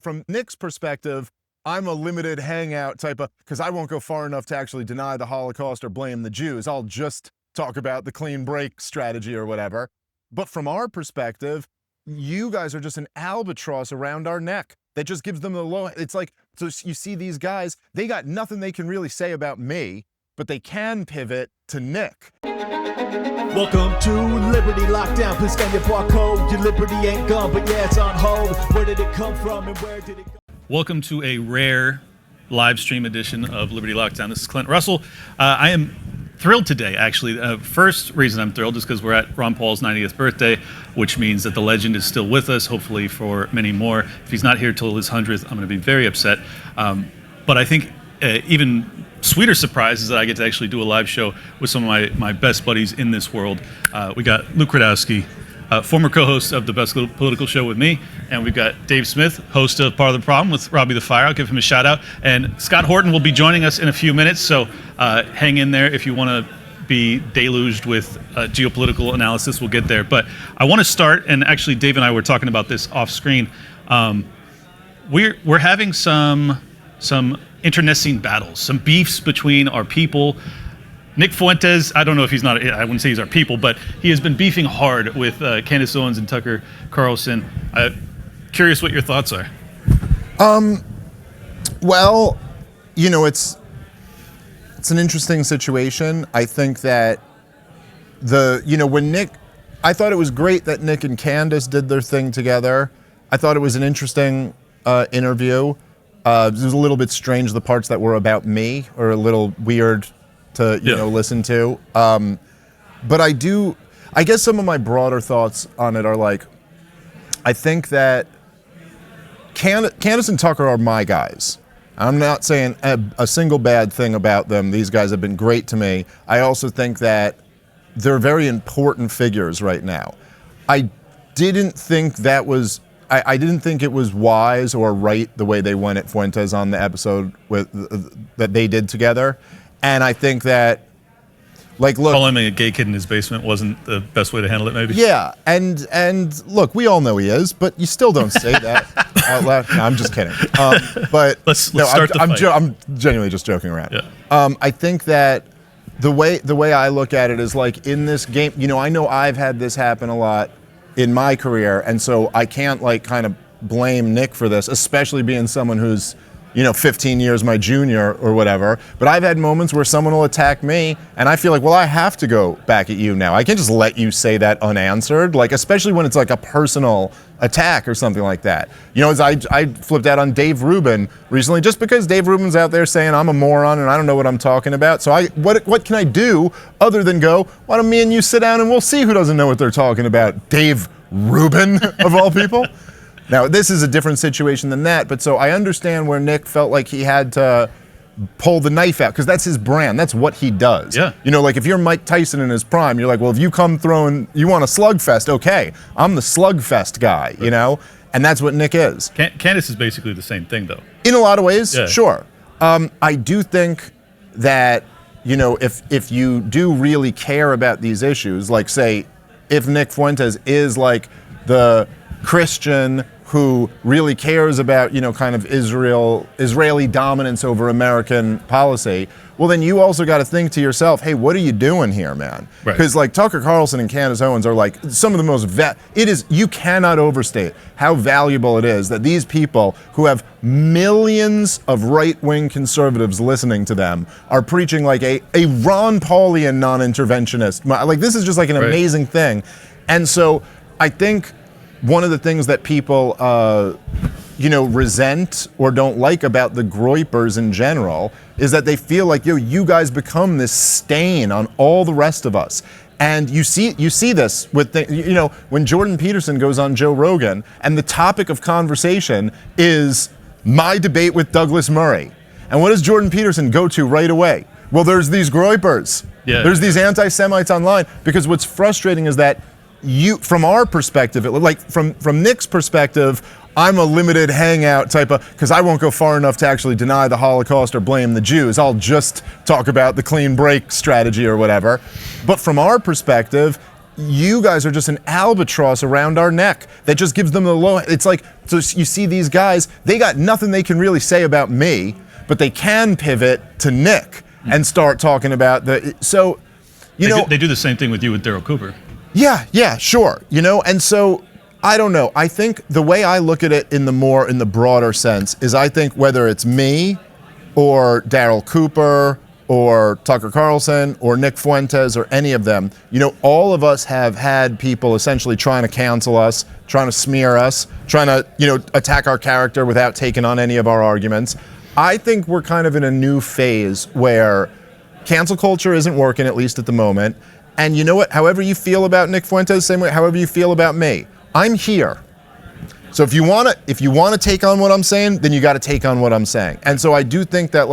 from Nick's perspective, I'm a limited hangout type of, because I won't go far enough to actually deny the Holocaust or blame the Jews. I'll just talk about the clean break strategy or whatever. But from our perspective, you guys are just an albatross around our neck that just gives them the low. It's like, so you see these guys, they got nothing they can really say about me, but they can pivot to Nick. Welcome to Liberty Lockdown. Please scan your barcode. Your liberty ain't gone, but yeah, it's on hold. Where did it come from and where did it go? Welcome to a rare live stream edition of Liberty Lockdown. This is Clint Russell. I am thrilled today, actually. First reason I'm thrilled is because we're at Ron Paul's 90th birthday, which means that the legend is still with us, hopefully for many more. If he's not here till his 100th, I'm going to be very upset. But I think even sweeter surprise is that I get to actually do a live show with some of my best buddies in this world. We got Luke Rudkowski, former co-host of the Best Political Show with me, and we've got Dave Smith, host of Part of the Problem with Robbie the Fire. I'll give him a shout out. And Scott Horton will be joining us in a few minutes, so hang in there if you want to be deluged with geopolitical analysis. We'll get there. But I want to start, and actually Dave and I were talking about this off screen. We're having some internecine battles, some beefs between our people. Nick Fuentes, I don't know if he's not, I wouldn't say he's our people, but he has been beefing hard with Candace, Owens, and Tucker Carlson. Curious what your thoughts are. Well, you know, it's an interesting situation. I think that when Nick, I thought it was great that Nick and Candace did their thing together. I thought it was an interesting interview. It was a little bit strange, the parts that were about me, or a little weird to listen to. But I guess some of my broader thoughts on it are like, I think that Candace and Tucker are my guys. I'm not saying a single bad thing about them. These guys have been great to me. I also think that they're very important figures right now. I didn't think it was wise or right the way they went at Fuentes on the episode that they did together. And I think that, look, calling him a gay kid in his basement wasn't the best way to handle it, maybe. Yeah, and look, we all know he is, but you still don't say that out loud. No, I'm just kidding. But let's start the fight. I'm genuinely just joking around. Yeah. I think that the way I look at it is like in this game. I know I've had this happen a lot in my career, and so I can't kind of blame Nick for this, especially being someone who's 15 years my junior or whatever. But I've had moments where someone will attack me, and I feel like, well, I have to go back at you now. I can't just let you say that unanswered, especially when it's like a personal attack or something like that. As I flipped out on Dave Rubin recently, just because Dave Rubin's out there saying I'm a moron and I don't know what I'm talking about. So what can I do other than go, why don't me and you sit down and we'll see who doesn't know what they're talking about? Dave Rubin, of all people. Now, this is a different situation than that, but so I understand where Nick felt like he had to pull the knife out, because that's his brand. That's what he does. Yeah. If you're Mike Tyson in his prime, you're like, well, if you come throwing, you want a slugfest, okay. I'm the slugfest guy, Right. And that's what Nick is. Candace is basically the same thing, though. In a lot of ways, yeah. Sure. I do think that, if you do really care about these issues, like, say, if Nick Fuentes is like the Christian who really cares about, kind of Israeli dominance over American policy, well, then you also got to think to yourself, hey, what are you doing here, man? Right. Because Tucker Carlson and Candace Owens are some of the most you cannot overstate how valuable it is that these people who have millions of right-wing conservatives listening to them are preaching like a Ron Paulian non-interventionist. This is just an amazing thing. And so I think one of the things that people, resent or don't like about the Groypers in general is that they feel like, you guys become this stain on all the rest of us. And you see this with, when Jordan Peterson goes on Joe Rogan and the topic of conversation is my debate with Douglas Murray. And what does Jordan Peterson go to right away? Well, there's these Groypers. Yeah. There's these anti-Semites online. Because what's frustrating is that from our perspective, from Nick's perspective, I'm a limited hangout type of, because I won't go far enough to actually deny the Holocaust or blame the Jews. I'll just talk about the clean break strategy or whatever. But from our perspective, you guys are just an albatross around our neck that just gives them the low. It's like, so you see these guys, they got nothing they can really say about me, but they can pivot to Nick and start talking about They do the same thing with you with Daryl Cooper. Yeah, sure. And so I don't know. I think the way I look at it in the broader sense is I think whether it's me or Daryl Cooper or Tucker Carlson or Nick Fuentes or any of them, all of us have had people essentially trying to cancel us, trying to smear us, trying to, attack our character without taking on any of our arguments. I think we're kind of in a new phase where cancel culture isn't working, at least at the moment. And you know what? However you feel about Nick Fuentes, same way, however you feel about me, I'm here. So if you want to take on what I'm saying, then you got to take on what I'm saying. And so I do think that,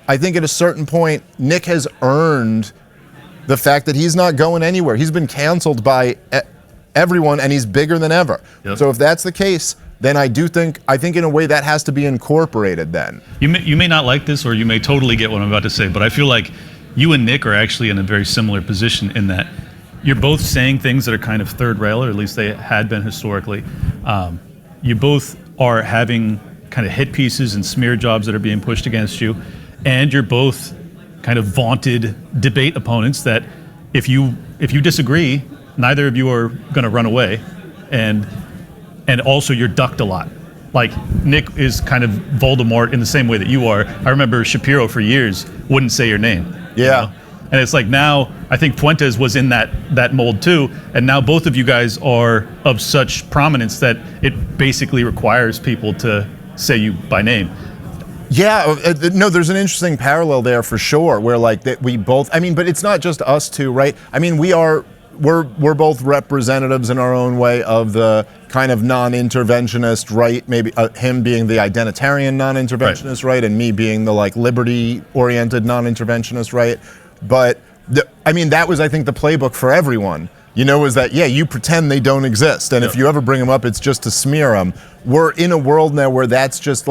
I think at a certain point, Nick has earned the fact that he's not going anywhere. He's been canceled by everyone, and he's bigger than ever. Yep. So if that's the case, then I think in a way that has to be incorporated then. You may not like this, or you may totally get what I'm about to say, but I feel like you and Nick are actually in a very similar position in that you're both saying things that are kind of third rail, or at least they had been historically. You both are having kind of hit pieces and smear jobs that are being pushed against you, and you're both kind of vaunted debate opponents that if you disagree, neither of you are going to run away, and also you're ducked a lot. Like, Nick is kind of Voldemort in the same way that you are. I remember Shapiro for years wouldn't say your name. Yeah. And it's like now, I think Fuentes was in that mold too, and now both of you guys are of such prominence that it basically requires people to say you by name. Yeah, no, there's an interesting parallel there for sure, where that we both, but it's not just us two, right? We're both representatives in our own way of the kind of non-interventionist right, maybe him being the identitarian non-interventionist right, and me being the liberty-oriented non-interventionist right. But that was, I think, the playbook for everyone. Was that, you pretend they don't exist, and if you ever bring them up, it's just to smear them. We're in a world now where that's just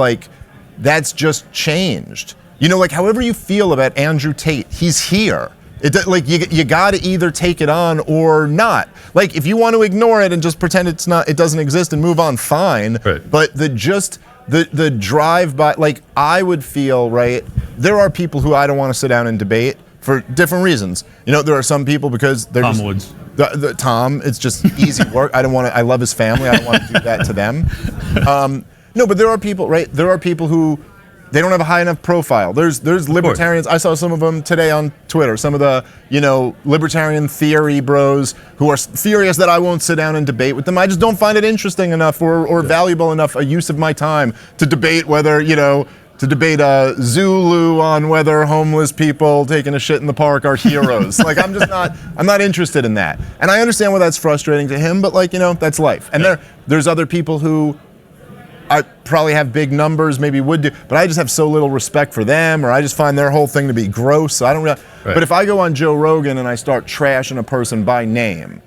changed. However you feel about Andrew Tate, he's here. You got to either take it on or not. If you want to ignore it and just pretend it doesn't exist and move on, fine. Right. But the drive by, I would feel, right, there are people who I don't want to sit down and debate for different reasons. There are some people because they're Tom Woods. Tom, it's just easy work. I love his family. I don't want to do that to them. No, but there are people, right? There are people who they don't have a high enough profile. There's libertarians. I saw some of them today on Twitter. Some of the libertarian theory bros who are furious that I won't sit down and debate with them. I just don't find it interesting enough or valuable enough a use of my time to debate whether Zulu on whether homeless people taking a shit in the park are heroes. I'm not interested in that. And I understand why that's frustrating to him, but that's life. And there's other people who I probably have big numbers, maybe would do, but I just have so little respect for them, or I just find their whole thing to be gross. So I don't really. Right. But if I go on Joe Rogan and I start trashing a person by name,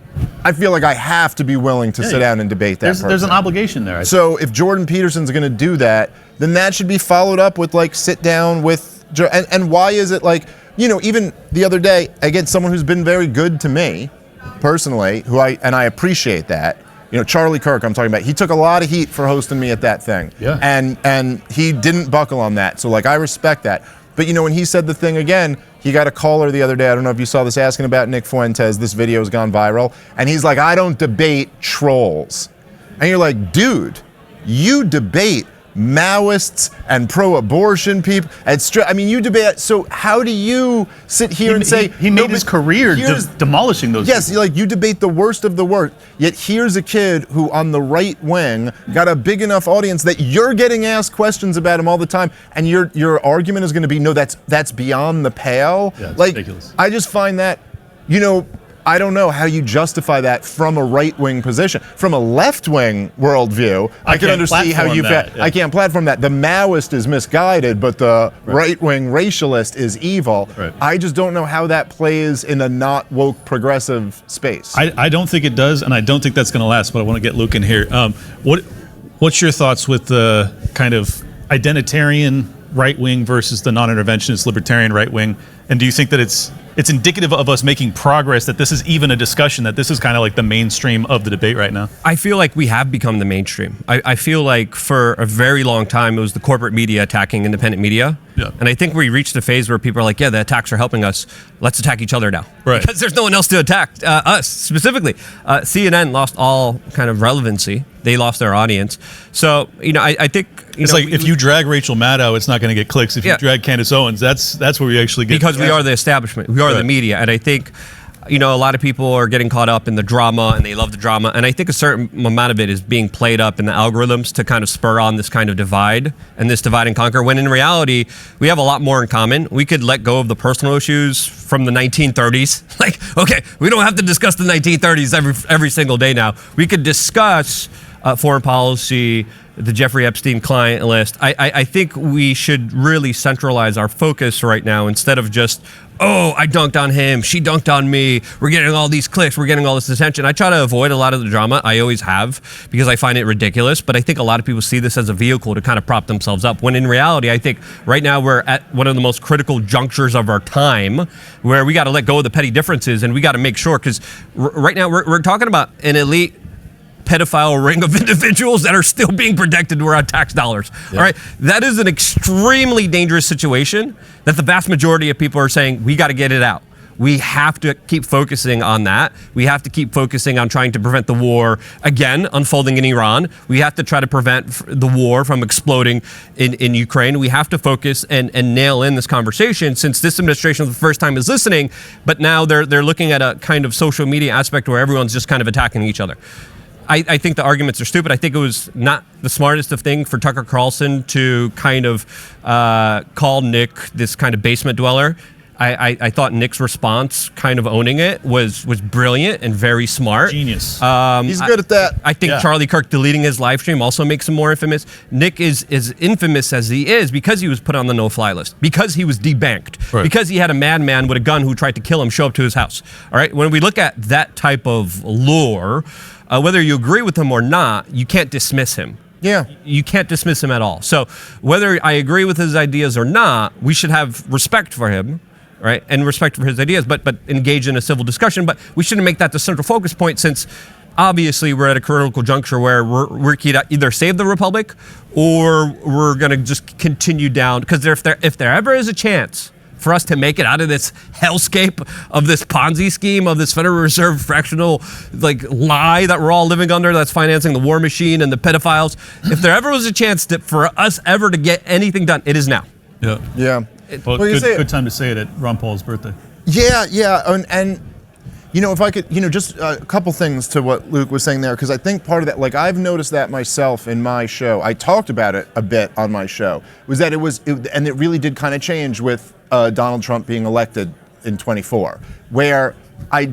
I feel like I have to be willing to sit down and debate that person. There's an obligation there. So if Jordan Peterson's going to do that, then that should be followed up with sit down with Joe. And why is it even the other day, again, someone who's been very good to me personally, I appreciate that. Charlie Kirk, I'm talking about, he took a lot of heat for hosting me at that thing. Yeah. And he didn't buckle on that. So I respect that. But when he said the thing again, he got a caller the other day, I don't know if you saw this, asking about Nick Fuentes. This video has gone viral. And he's like, I don't debate trolls. And you're like, dude, you debate Maoists and pro-abortion people. You debate. So how do you sit here and say he made his career demolishing those? Yes, people. You debate the worst of the worst. Yet here's a kid who, on the right wing, got a big enough audience that you're getting asked questions about him all the time, and your argument is going to be, no, that's beyond the pale. Yeah, it's ridiculous. I just find that, I don't know how you justify that from a right-wing position. From a left-wing worldview, I can understand how you... I can't platform that. The Maoist is misguided, but the right-wing racialist is evil. Right. I just don't know how that plays in a not woke progressive space. I don't think it does, and I don't think that's going to last, but I want to get Luke in here. What's your thoughts with the kind of identitarian right-wing versus the non-interventionist libertarian right-wing? And do you think that it's it's indicative of us making progress, that this is even a discussion, that this is kind of like the mainstream of the debate right now? I feel like we have become the mainstream. I feel like for a very long time, it was the corporate media attacking independent media. Yeah. And I think we reached a phase where people are like, yeah, the attacks are helping us. Let's attack each other now. Right. Because there's no one else to attack us specifically. CNN lost all kind of relevancy. They lost their audience. So, I think... It's like if you drag Rachel Maddow, it's not going to get clicks. If you drag Candace Owens, that's where we actually get... Because we are the establishment. We are the media. And I think... a lot of people are getting caught up in the drama, and they love the drama. And I think a certain amount of it is being played up in the algorithms to kind of spur on this kind of divide and this divide and conquer, when in reality, we have a lot more in common. We could let go of the personal issues from the 1930s. Like, okay, we don't have to discuss the 1930s every single day now. We could discuss foreign policy, the Jeffrey Epstein client list. I think we should really centralize our focus right now, instead of just, oh, I dunked on him, she dunked on me, we're getting all these clicks, we're getting all this attention. I try to avoid a lot of the drama. I always have, because I find it ridiculous. But I think a lot of people see this as a vehicle to kind of prop themselves up, when in reality, I think right now we're at one of the most critical junctures of our time, where we got to let go of the petty differences, and we got to make sure, because right now we're talking about an elite pedophile ring of individuals that are still being protected with our tax dollars. Yeah. All right, that is an extremely dangerous situation that the vast majority of people are saying, we got to get it out. We have to keep focusing on that. We have to keep focusing on trying to prevent the war, again, unfolding in Iran. We have to try to prevent the war from exploding in Ukraine. We have to focus and nail in this conversation, since this administration for the first time is listening, but now they're looking at a kind of social media aspect where everyone's just kind of attacking each other. I think the arguments are stupid. I think it was not the smartest of thing for Tucker Carlson to kind of call Nick this kind of basement dweller. I thought Nick's response, kind of owning it, was brilliant and very smart. Genius. He's good at that. I think Charlie Kirk deleting his live stream also makes him more infamous. Nick is as infamous as he is because he was put on the no-fly list, because he was debanked, right, because he had a madman with a gun who tried to kill him show up to his house. All right, when we look at that type of lore, whether you agree with him or not, you can't dismiss him. Yeah. You can't dismiss him at all. So whether I agree with his ideas or not, we should have respect for him, right, and respect for his ideas, but engage in a civil discussion. But we shouldn't make that the central focus point, since obviously we're at a critical juncture where we're either save the republic, or we're going to just continue down. Because if there ever is a chance for us to make it out of this hellscape of this Ponzi scheme, of this Federal Reserve fractional lie that we're all living under, that's financing the war machine and the pedophiles, if there ever was a chance for us ever to get anything done, it is now. Yeah. Yeah. Well, good time to say it at Ron Paul's birthday. Yeah. And if I could, just a couple things to what Luke was saying there, because I think part of that, I've noticed that myself in my show. I talked about it a bit on my show, was that and it really did kind of change with Donald Trump being elected in 24, where I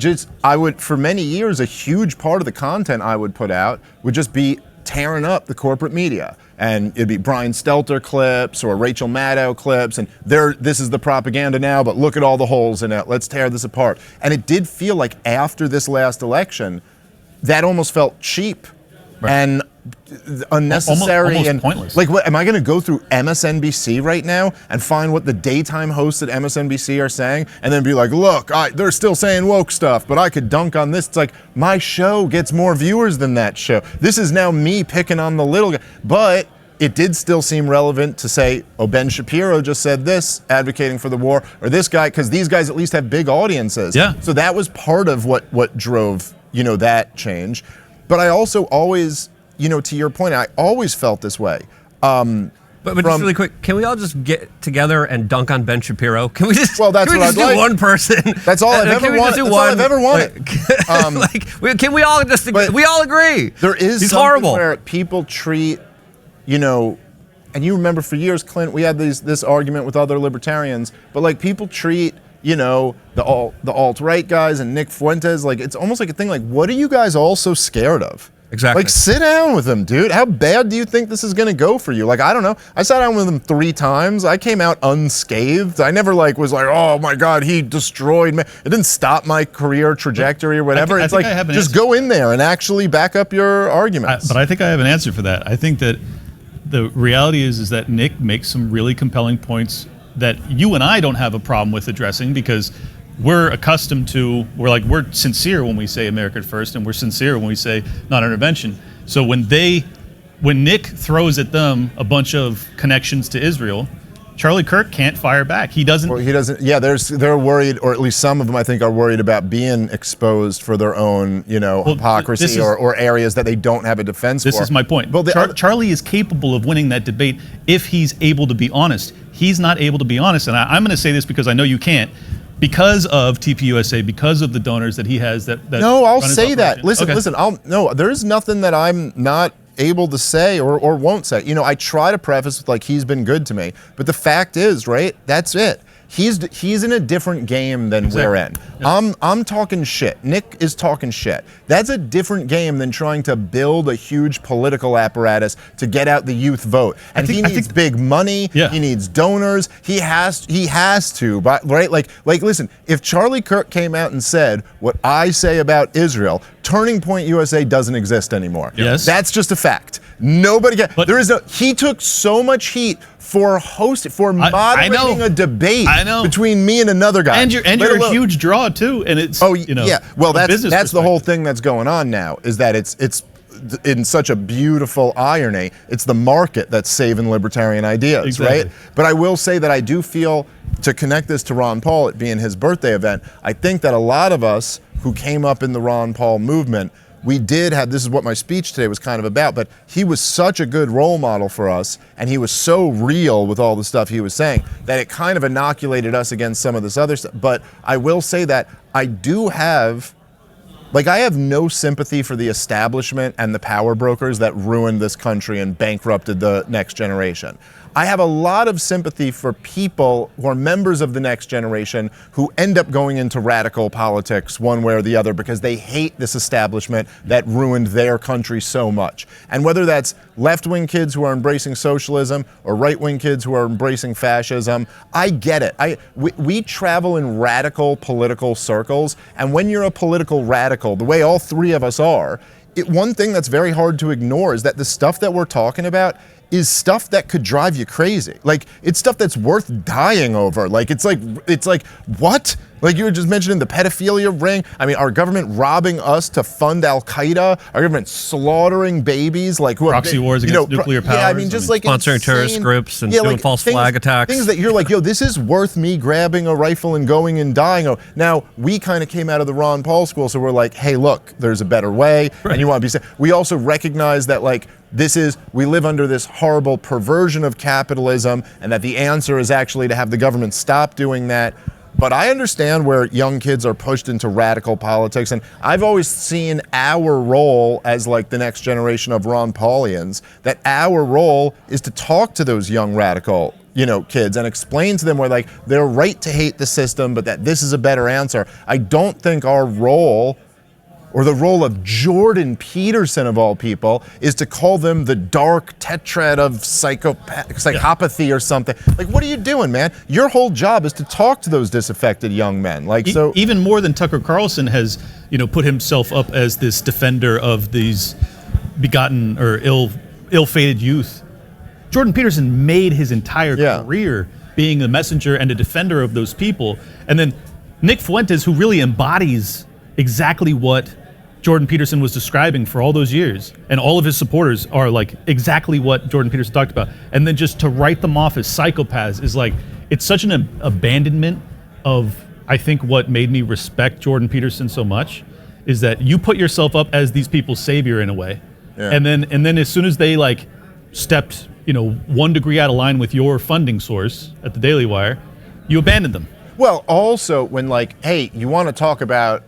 would, for many years, a huge part of the content I would put out would just be tearing up the corporate media. And it'd be Brian Stelter clips or Rachel Maddow clips, and this is the propaganda now, but look at all the holes in it. Let's tear this apart. And it did feel like after this last election, that almost felt cheap, right, and unnecessary, almost and pointless. What am I going to go through MSNBC right now and find what the daytime hosts at MSNBC are saying, and then be like, look, they're still saying woke stuff, but I could dunk on this? It's like, my show gets more viewers than that show. This is now me picking on the little guy. But it did still seem relevant to say, oh, Ben Shapiro just said this, advocating for the war, or this guy, because these guys at least have big audiences. Yeah. So that was part of what drove that change. But I also always, to your point, I always felt this way. But just really quick, can we all just get together and dunk on Ben Shapiro? Can we just? Well, that's can we what just I'd do like. one person. That's all I've ever wanted. That's all I've ever wanted. Can we all just? We all agree. There is He's something horrible. where people treat, and you remember for years, Clint, we had this argument with other libertarians, but people treat, the alt-right guys and Nick Fuentes, it's almost like a thing, what are you guys all so scared of? Exactly. Sit down with him, dude. How bad do you think this is going to go for you? I don't know. I sat down with him 3 times. I came out unscathed. I never was oh my God, he destroyed me. It didn't stop my career trajectory or whatever. It's just go in there and actually back up your arguments. But I think I have an answer for that. I think that the reality is that Nick makes some really compelling points that you and I don't have a problem with addressing, because we're accustomed to, we're sincere when we say America first, and we're sincere when we say non-intervention. So when Nick throws at them a bunch of connections to Israel, Charlie Kirk can't fire back. He doesn't. Well, he doesn't. Yeah, they're worried, or at least some of them, I think, are worried about being exposed for their own, hypocrisy or areas that they don't have a defense for. This is my point. Well, Charlie is capable of winning that debate if he's able to be honest. He's not able to be honest, and I'm going to say this because I know you can't. Because of TPUSA, because of the donors that he has, that no, I'll run his say that. operation. Listen. There's nothing that I'm not able to say or won't say. I try to preface with he's been good to me, but the fact is, right? That's it. He's in a different game than we're in. Yep. I'm talking shit. Nick is talking shit. That's a different game than trying to build a huge political apparatus to get out the youth vote. And he needs big money. Yeah. He needs donors. He has to. But right, listen. If Charlie Kirk came out and said what I say about Israel, Turning Point USA doesn't exist anymore. Yes, that's just a fact. Nobody he took so much heat for moderating a debate between me and another guy. And you're a huge draw too, and it's yeah. Well, that's the whole thing that's going on now, is that it's in such a beautiful irony. It's the market that's saving libertarian ideas, right? But I will say that I do feel, to connect this to Ron Paul, it being his birthday event, I think that a lot of us who came up in the Ron Paul movement, we did have, this is what my speech today was kind of about, but he was such a good role model for us, and he was so real with all the stuff he was saying, that it kind of inoculated us against some of this other stuff. But I will say that I do have, I have no sympathy for the establishment and the power brokers that ruined this country and bankrupted the next generation. I have a lot of sympathy for people who are members of the next generation who end up going into radical politics one way or the other because they hate this establishment that ruined their country so much. And whether that's left-wing kids who are embracing socialism or right-wing kids who are embracing fascism, I get it. We travel in radical political circles, and when you're a political radical, the way all three of us are, one thing that's very hard to ignore is that the stuff that we're talking about is stuff that could drive you crazy. It's stuff that's worth dying over. It's like what? You were just mentioning the pedophilia ring. I mean, our government robbing us to fund Al-Qaeda, our government slaughtering babies, who proxy wars against nuclear powers. Yeah, I mean, just sponsoring terrorist groups and doing false flag attacks. Things that you're this is worth me grabbing a rifle and going and dying. Now, we kind of came out of the Ron Paul school, so we're like, hey, look, there's a better way, and you want to be safe. We also recognize that we live under this horrible perversion of capitalism, and that the answer is actually to have the government stop doing that. But I understand where young kids are pushed into radical politics, and I've always seen our role as the next generation of Ron Paulians, that our role is to talk to those young radical kids and explain to them where they're right to hate the system, but that this is a better answer. I don't think our role, or the role of Jordan Peterson of all people, is to call them the dark tetrad of psychopathy or something. What are you doing, man? Your whole job is to talk to those disaffected young men. Even more than Tucker Carlson has, put himself up as this defender of these begotten or ill-fated youth. Jordan Peterson made his entire career being a messenger and a defender of those people. And then Nick Fuentes, who really embodies exactly what Jordan Peterson was describing for all those years, and all of his supporters are exactly what Jordan Peterson talked about. And then just to write them off as psychopaths is it's such an abandonment of, I think, what made me respect Jordan Peterson so much, is that you put yourself up as these people's savior in a way. Yeah. And then as soon as they stepped 1 degree out of line with your funding source at the Daily Wire, you abandoned them. Well, also when hey, you want to talk about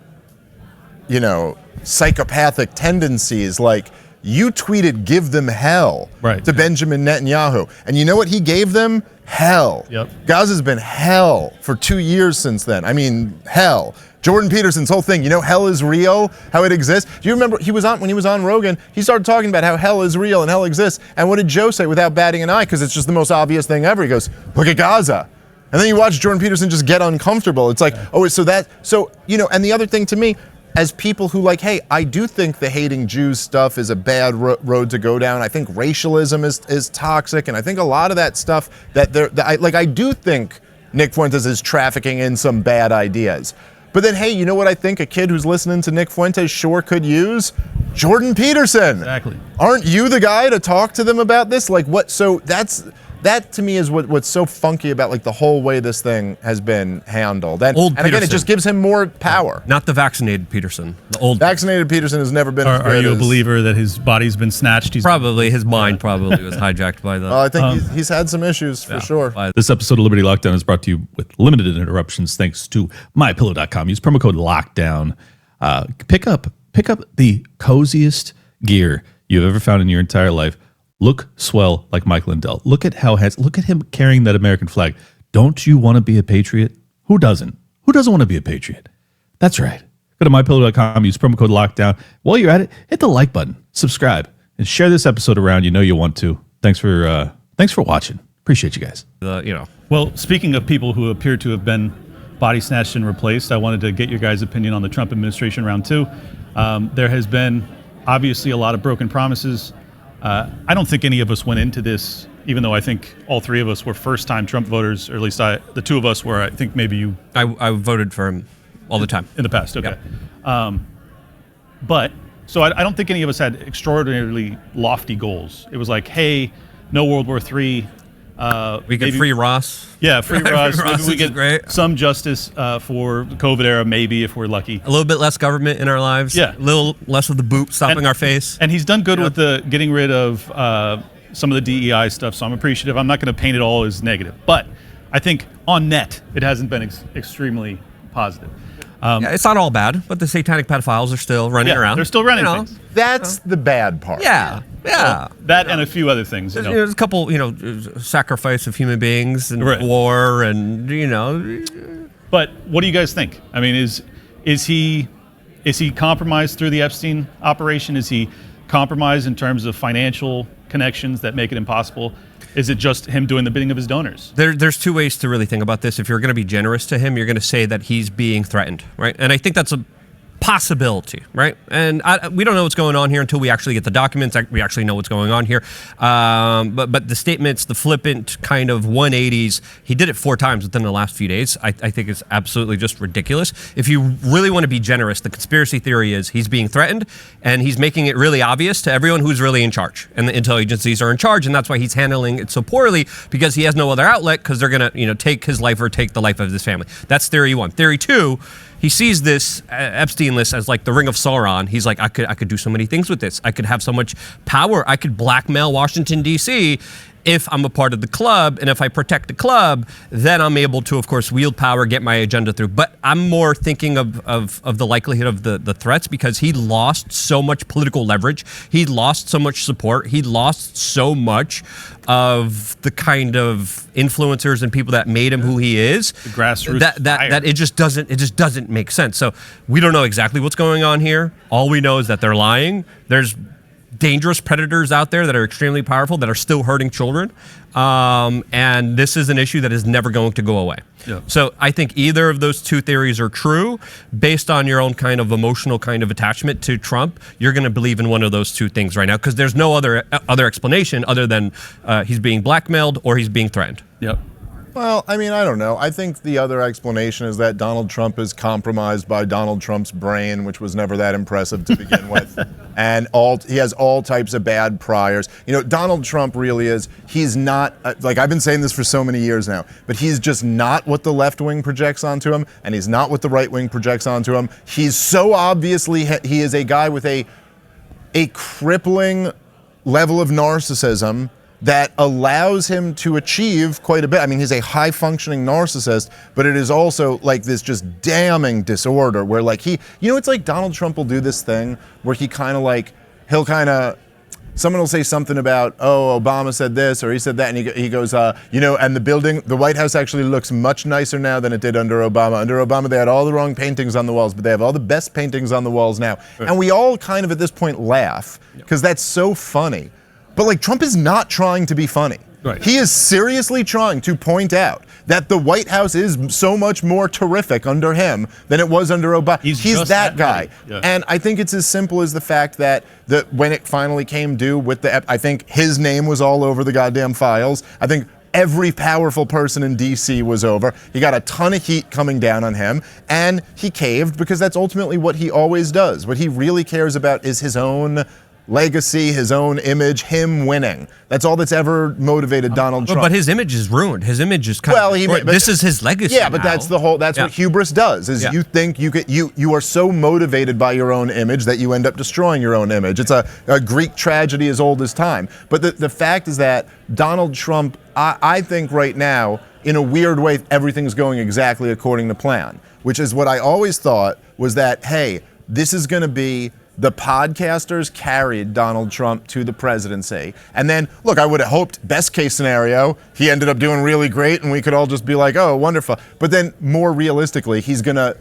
psychopathic tendencies, you tweeted "give them hell" to Benjamin Netanyahu, and you know what he gave them? Hell. Yep. Gaza's been hell for 2 years since then. I mean, hell. Jordan Peterson's whole thing, hell is real, how it exists. Do you remember when he was on Rogan, he started talking about how hell is real and hell exists, and what did Joe say without batting an eye, because it's just the most obvious thing ever? He goes, look at Gaza. And then you watch Jordan Peterson just get uncomfortable. It's and the other thing to me, as people who hey, I do think the hating Jews stuff is a bad road to go down. I think racialism is toxic, and I think a lot of that stuff I do think Nick Fuentes is trafficking in some bad ideas. But then, hey, you know what I think a kid who's listening to Nick Fuentes sure could use? Jordan Peterson. Exactly. Aren't you the guy to talk to them about this? Like what? So that to me is what's so funky about like the whole way this thing has been handled. And again, it just gives him more power. Not the vaccinated Peterson. The old Vaccinated Peterson has never been. Are you a believer that his body's been snatched? Probably his mind probably was hijacked by the. Well, I think he's had some issues for sure. This episode of Liberty Lockdown is brought to you with limited interruptions thanks to mypillow.com. Use promo code LOCKDOWN. Pick up the coziest gear you've ever found in your entire life. Look swell like Mike Lindell. Look at him carrying that American flag. Don't you want to be a patriot? Who doesn't? Who doesn't want to be a patriot? That's right. Go to mypillow.com, use promo code LOCKDOWN. While you're at it, hit the like button, subscribe, and share this episode around. You know you want to. Thanks for watching. Appreciate you guys. Well, speaking of people who appear to have been body snatched and replaced, I wanted to get your guys' opinion on the Trump administration round 2. There has been obviously a lot of broken promises. I don't think any of us went into this, even though I think all three of us were first-time Trump voters, or at least the two of us were. I think maybe you. I voted for him all the time. In the past, okay. Yep. But, so I don't think any of us had extraordinarily lofty goals. It was like, hey, no World War III. We get free Ross. Yeah, free Ross. Ross Maybe we get great. some justice for the COVID era, maybe, if we're lucky. A little bit less government in our lives. Yeah. A little less of the boot stopping our face. And he's done good with the getting rid of some of the DEI stuff, so I'm appreciative. I'm not going to paint it all as negative. But I think on net, it hasn't been extremely positive. It's not all bad, but the satanic pedophiles are still running around. They're still running things. That's the bad part. Yeah. Well, that and a few other things. There's a couple, sacrifice of human beings and war and, But what do you guys think? I mean, is he compromised through the Epstein operation? Is he compromised in terms of financial connections that make it impossible? Is it just him doing the bidding of his donors? There's two ways to really think about this. If you're going to be generous to him, you're going to say that he's being threatened, right? And I think that's a possibility, right? And we don't know what's going on here until we actually get the documents. We actually know what's going on here. But the statements, the flippant kind of 180s, he did it 4 times within the last few days. I think it's absolutely just ridiculous. If you really want to be generous, the conspiracy theory is he's being threatened and he's making it really obvious to everyone who's really in charge. And the intel agencies are in charge, and that's why he's handling it so poorly, because he has no other outlet, because they're going to, take his life or take the life of his family. That's theory 1. Theory 2, he sees this Epstein list as like the Ring of Sauron. He's like, I could do so many things with this. I could have so much power. I could blackmail Washington, D.C. if I'm a part of the club. And if I protect the club, then I'm able to, of course, wield power, get my agenda through. But I'm more thinking of the likelihood of the threats, because he lost so much political leverage. He lost so much support. He lost so much of the kind of influencers and people that made him who he is. The grassroots that it just doesn't make sense. So we don't know exactly what's going on here. All we know is that they're lying. There's dangerous predators out there that are extremely powerful that are still hurting children. And this is an issue that is never going to go away. Yeah. So I think either of those two theories are true. Based on your own kind of emotional kind of attachment to Trump, you're going to believe in one of those two things right now, because there's no other explanation other than he's being blackmailed or he's being threatened. Yep. Well, I mean, I don't know. I think the other explanation is that Donald Trump is compromised by Donald Trump's brain, which was never that impressive to begin with. And he has all types of bad priors. Donald Trump really is, he's not, like I've been saying this for so many years now, but he's just not what the left wing projects onto him, and he's not what the right wing projects onto him. He's so obviously, he is a guy with a crippling level of narcissism that allows him to achieve quite a bit. I mean, he's a high-functioning narcissist, but it is also like this just damning disorder where like it's like Donald Trump will do this thing where someone will say something about, oh, Obama said this or he said that, and he goes, and the White House actually looks much nicer now than it did under Obama. Under Obama, they had all the wrong paintings on the walls, but they have all the best paintings on the walls now. Right. And we all kind of at this point laugh because that's so funny. But like Trump is not trying to be funny. Right. He is seriously trying to point out that the White House is so much more terrific under him than it was under Obama. He's that guy. Yeah. And I think it's as simple as the fact that when it finally came due with I think his name was all over the goddamn files. I think every powerful person in DC was over. He got a ton of heat coming down on him, and he caved because that's ultimately what he always does. What he really cares about is his own legacy, his own image, him winning. That's all that's ever motivated Donald Trump. But his image is ruined. His image is kind of this is his legacy. Yeah, but that's the whole. That's what hubris does. Is you think you are so motivated by your own image that you end up destroying your own image. It's a Greek tragedy as old as time. But the fact is that Donald Trump, I think right now, in a weird way, everything's going exactly according to plan. Which is what I always thought was that, hey, this is going to be. The podcasters carried Donald Trump to the presidency. And then, look, I would have hoped, best case scenario, he ended up doing really great and we could all just be like, oh, wonderful. But then more realistically, he's going to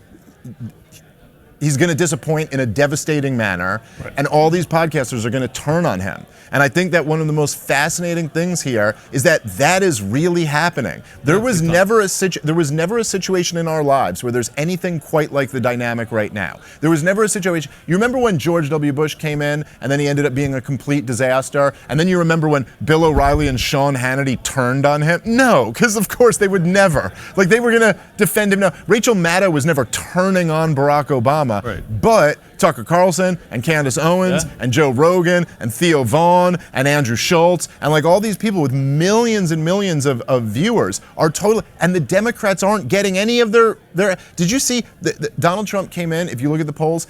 disappoint in a devastating manner, and all these podcasters are going to turn on him. And I think that one of the most fascinating things here is that that is really happening. There was never a situation in our lives where there's anything quite like the dynamic right now. There was never a situation. You remember when George W. Bush came in and then he ended up being a complete disaster? And then you remember when Bill O'Reilly and Sean Hannity turned on him? No, because of course they would never. Like, they were going to defend him. No, Rachel Maddow was never turning on Barack Obama. Right. But Tucker Carlson and Candace Owens and Joe Rogan and Theo Vaughn and Andrew Schultz and like all these people with millions and millions of viewers are totally, and the Democrats aren't getting any of their did you see Donald Trump came in, if you look at the polls,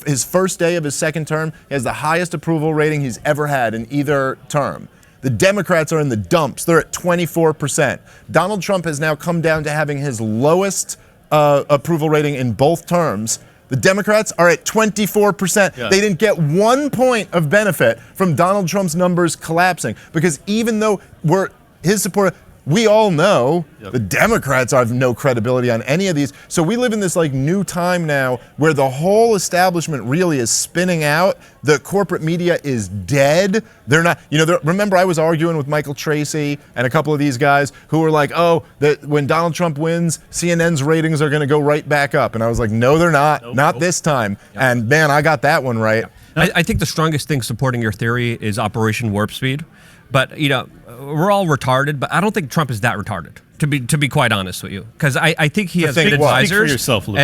his first day of his second term, he has the highest approval rating he's ever had in either term. The Democrats are in the dumps. They're at 24%. Donald Trump has now come down to having his lowest approval rating in both terms. The Democrats are at 24%. Yeah. They didn't get 1 point of benefit from Donald Trump's numbers collapsing, because even though we're his supporter, we all know the Democrats have no credibility on any of these. So we live in this like new time now where the whole establishment really is spinning out. The corporate media is dead. They're not, remember I was arguing with Michael Tracy and a couple of these guys who were like, oh, that when Donald Trump wins, CNN's ratings are going to go right back up. And I was like, no, they're not. Not this time. Yep. And man, I got that one right. Yep. I think the strongest thing supporting your theory is Operation Warp Speed. But, we're all retarded, but I don't think Trump is that retarded, to be quite honest with you. Because I think he has good advisors. Speak for yourself, Luke.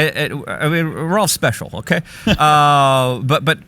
I mean, we're all special, okay? But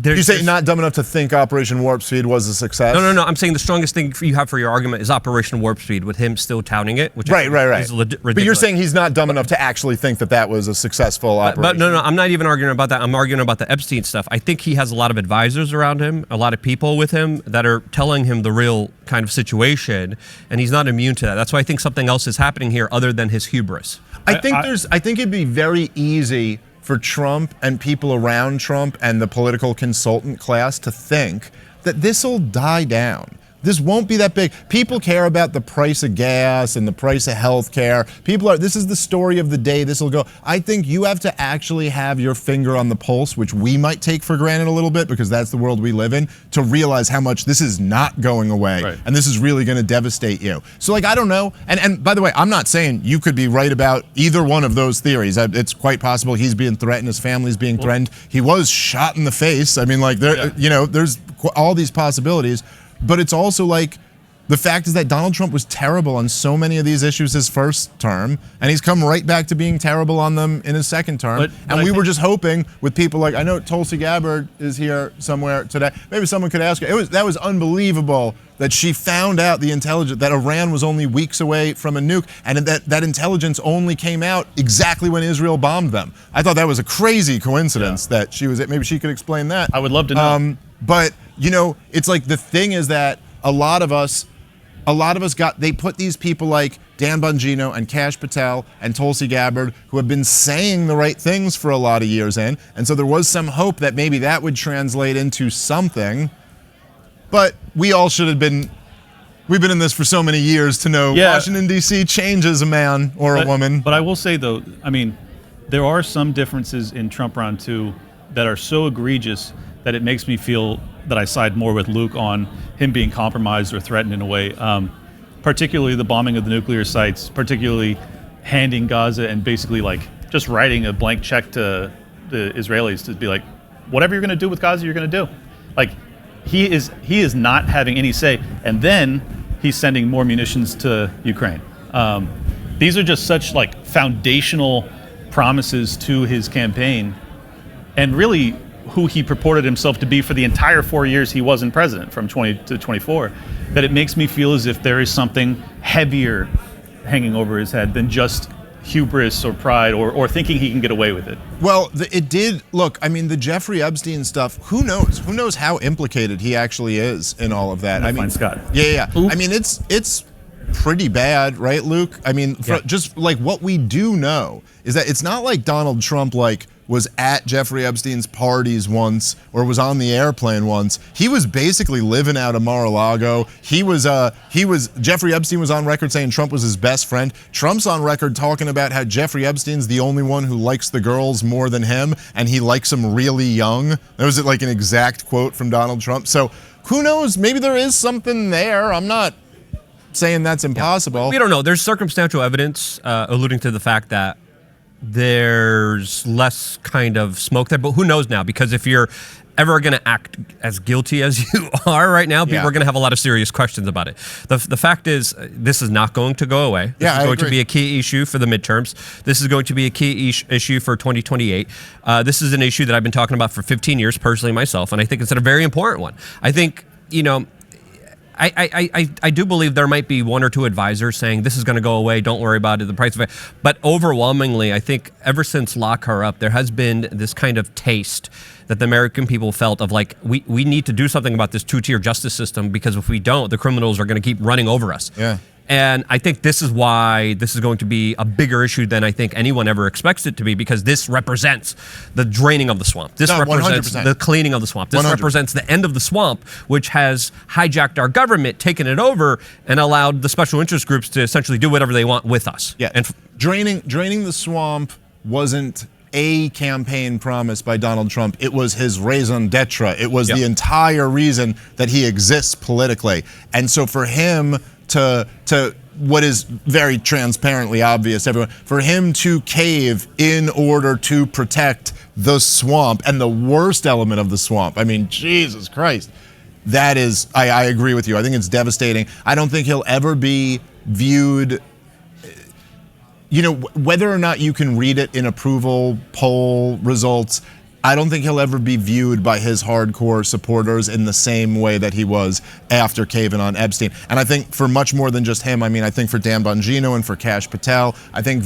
you say not dumb enough to think Operation Warp Speed was a success? No. I'm saying the strongest thing you have for your argument is Operation Warp Speed, with him still touting it, which right. is ridiculous. But you're saying he's not dumb enough to actually think that was a successful operation. But no, I'm not even arguing about that. I'm arguing about the Epstein stuff. I think he has a lot of advisors around him, a lot of people with him that are telling him the real kind of situation, and he's not immune to that. That's why I think something else is happening here other than his hubris. I think it'd be very easy for Trump and people around Trump and the political consultant class to think that this will die down. This won't be that big. People care about the price of gas and the price of health care. This is the story of the day. This will go. I think you have to actually have your finger on the pulse, which we might take for granted a little bit because that's the world we live in, to realize how much this is not going away. Right. And this is really going to devastate you. So I don't know. And by the way, I'm not saying you could be right about either one of those theories. It's quite possible he's being threatened, his family's being threatened. He was shot in the face. I mean, there's all these possibilities. But it's also like, the fact is that Donald Trump was terrible on so many of these issues his first term, and he's come right back to being terrible on them in his second term. But we were just hoping with people like, I know Tulsi Gabbard is here somewhere today. Maybe someone could ask her. That was unbelievable that she found out the intelligence, that Iran was only weeks away from a nuke, and that intelligence only came out exactly when Israel bombed them. I thought that was a crazy coincidence that she was, maybe she could explain that. I would love to know. But, it's like the thing is that a lot of us they put these people like Dan Bongino and Kash Patel and Tulsi Gabbard, who have been saying the right things for a lot of years in. And so there was some hope that maybe that would translate into something. But we all should have been, we've been in this for so many years to know Washington, D.C. changes a man or a woman. But I will say, though, I mean, there are some differences in Trump round 2 that are so egregious that it makes me feel that I side more with Luke on him being compromised or threatened in a way, particularly the bombing of the nuclear sites, particularly handing Gaza and basically like just writing a blank check to the Israelis to be like, whatever you're going to do with Gaza, you're going to do. Like, he is not having any say. And then he's sending more munitions to Ukraine. These are just such like foundational promises to his campaign, and really who he purported himself to be for the entire 4 years he wasn't president, from 20 to 24, that it makes me feel as if there is something heavier hanging over his head than just hubris or pride or thinking he can get away with it. Well, it did. Look, I mean, the Jeffrey Epstein stuff, who knows? Who knows how implicated he actually is in all of that? I mean, Scott. Yeah. I mean, it's pretty bad, right, Luke? I mean, just like what we do know is that it's not like Donald Trump was at Jeffrey Epstein's parties once or was on the airplane once. He was basically living out of Mar-a-Lago. Jeffrey Epstein was on record saying Trump was his best friend. Trump's on record talking about how Jeffrey Epstein's the only one who likes the girls more than him, and he likes them really young. That was like an exact quote from Donald Trump. So who knows? Maybe there is something there. I'm not saying that's impossible. We don't know. There's circumstantial evidence alluding to the fact that there's less kind of smoke there, but who knows now? Because if you're ever going to act as guilty as you are right now, people are going to have a lot of serious questions about it. The fact is, this is not going to go away. This is going to be a key issue for the midterms. This is going to be a key issue for 2028. This is an issue that I've been talking about for 15 years personally myself, and I think it's a very important one. I think, I do believe there might be one or two advisors saying this is going to go away, don't worry about it, the price of it. But overwhelmingly, I think ever since Lock Her Up, there has been this kind of taste that the American people felt of like, we need to do something about this two-tier justice system, because if we don't, the criminals are going to keep running over us. Yeah. And I think this is why this is going to be a bigger issue than I think anyone ever expects it to be, because this represents the draining of the swamp. This represents 100%. the cleaning of the swamp. This 100%. represents the end of the swamp, which has hijacked our government, taken it over, and allowed the special interest groups to essentially do whatever they want with us. Yeah. And draining the swamp wasn't a campaign promise by Donald Trump. It was his raison d'etre. It was the entire reason that he exists politically. And so for him to what is very transparently obvious, everyone, for him to cave in order to protect the swamp and the worst element of the swamp, I mean, Jesus Christ, that is, I agree with you. I think it's devastating. I don't think he'll ever be viewed, whether or not you can read it in approval poll results, I don't think he'll ever be viewed by his hardcore supporters in the same way that he was after caving on Epstein. And I think for much more than just him, I mean, I think for Dan Bongino and for Kash Patel, I think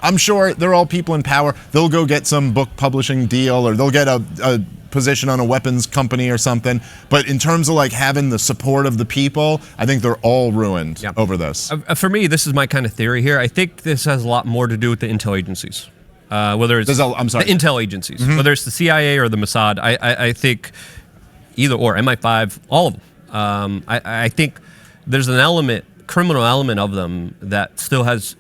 I'm sure they're all people in power. They'll go get some book publishing deal, or they'll get a position on a weapons company or something. But in terms of like having the support of the people, I think they're all ruined over this. For me, this is my kind of theory here. I think this has a lot more to do with the intel agencies. Whether it's the intel agencies, whether it's the CIA or the Mossad, I think either or, MI5, all of them. I think there's an criminal element of them that still has